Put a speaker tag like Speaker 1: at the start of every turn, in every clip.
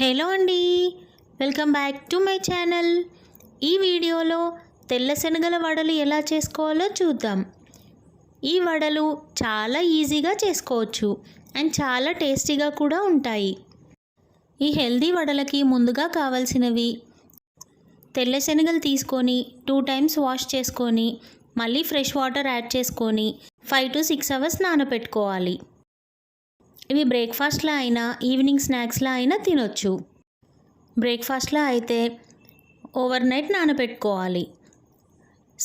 Speaker 1: Hello అండి, welcome back to my channel. ఈ వీడియోలో తెల్ల శనగల వడలు ఎలా చేసుకోవాలో చూద్దాం. ఈ వడలు చాలా ఈజీగా చేసుకోవచ్చు అండ్ చాలా టేస్టీగా కూడా ఉంటాయి. ఈ హెల్దీ వడలకి ముందుగా కావాల్సినవి తెల్ల శనగలు తీసుకొని 2 times వాష్ చేసుకొని మళ్ళీ ఫ్రెష్ వాటర్ యాడ్ చేసుకొని 5 to 6 hours నానబెట్టుకోవాలి. ఇవి బ్రేక్ఫాస్ట్లో అయినా ఈవినింగ్ స్నాక్స్లో అయినా తినొచ్చు. బ్రేక్ఫాస్ట్లో అయితే ఓవర్ నైట్ నానబెట్టుకోవాలి,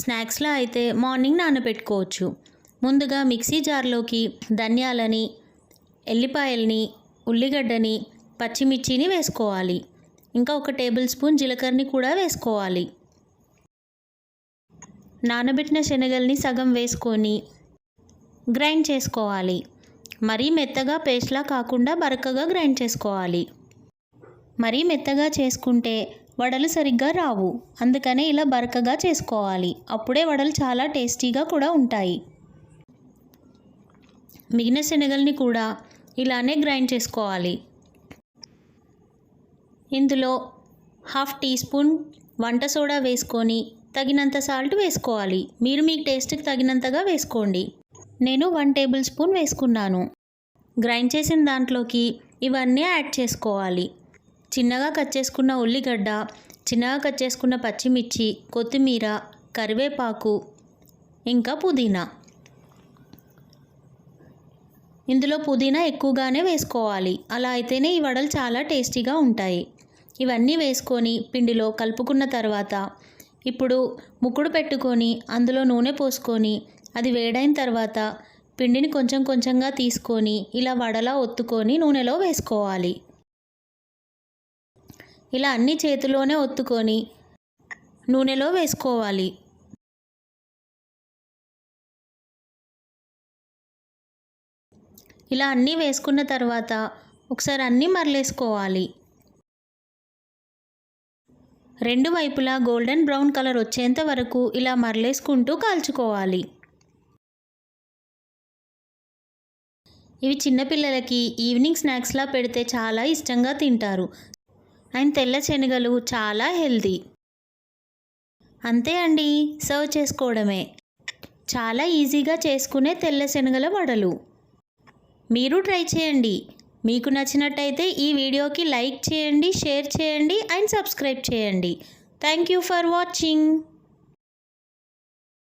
Speaker 1: స్నాక్స్లో అయితే మార్నింగ్ నానబెట్టుకోవచ్చు. ముందుగా మిక్సీ జార్లోకి ధనియాలని, ఎల్లిపాయల్ని, ఉల్లిగడ్డని, పచ్చిమిర్చిని వేసుకోవాలి. ఇంకా 1 టేబుల్ స్పూన్ జీలకర్రని కూడా వేసుకోవాలి. నానబెట్టిన శనగల్ని సగం వేసుకొని గ్రైండ్ చేసుకోవాలి. మరీ మెత్తగా పేస్ట్లా కాకుండా బరకగా గ్రైండ్ చేసుకోవాలి. మరీ మెత్తగా చేసుకుంటే వడలు సరిగ్గా రావు, అందుకనే ఇలా బరకగా చేసుకోవాలి. అప్పుడే వడలు చాలా టేస్టీగా కూడా ఉంటాయి. మిగిలిన శనగల్ని కూడా ఇలానే గ్రైండ్ చేసుకోవాలి. ఇందులో 1/2 టీ స్పూన్ వంట సోడా వేసుకొని తగినంత సాల్ట్ వేసుకోవాలి. మీరు మీ టేస్ట్కి తగినంతగా వేసుకోండి. నేను 1 టేబుల్ స్పూన్ వేసుకున్నాను. గ్రైండ్ చేసిన దాంట్లోకి ఇవన్నీ యాడ్ చేసుకోవాలి. చిన్నగా కట్ చేసుకున్న ఉల్లిగడ్డ, చిన్నగా కట్ చేసుకున్న పచ్చిమిర్చి, కొత్తిమీర, కరివేపాకు, ఇంకా పుదీనా. ఇందులో పుదీనా ఎక్కువగానే వేసుకోవాలి, అలా అయితేనే ఈ వడలు చాలా టేస్టీగా ఉంటాయి. ఇవన్నీ వేసుకొని పిండిలో కలుపుకున్న తర్వాత ఇప్పుడు ముక్కుడు పెట్టుకొని అందులో నూనె పోసుకొని అది వేడైన తర్వాత పిండిని కొంచెం కొంచెంగా తీసుకొని ఇలా వడలా ఒత్తుకొని నూనెలో వేసుకోవాలి. ఇలా అన్ని చేతిలోనే ఒత్తుకొని నూనెలో వేసుకోవాలి. ఇలా అన్నీ వేసుకున్న తర్వాత ఒకసారి అన్నీ మరలేసుకోవాలి. 2 వైపులా గోల్డెన్ బ్రౌన్ కలర్ వచ్చేంత వరకు ఇలా మరలేసుకుంటూ కాల్చుకోవాలి. ఇవి చిన్నపిల్లలకి ఈవినింగ్ స్నాక్స్లా పెడితే చాలా ఇష్టంగా తింటారు. అండ్ తెల్ల శనగలు చాలా హెల్తీ. అంతే అండి, సర్వ్ చేసుకోవడమే. చాలా ఈజీగా చేసుకునే తెల్ల శనగల వడలు మీరు ట్రై చేయండి. మీకు నచ్చినట్టయితే ఈ వీడియోకి లైక్ చేయండి, షేర్ చేయండి అండ్ సబ్స్క్రైబ్ చేయండి. Thank you for watching.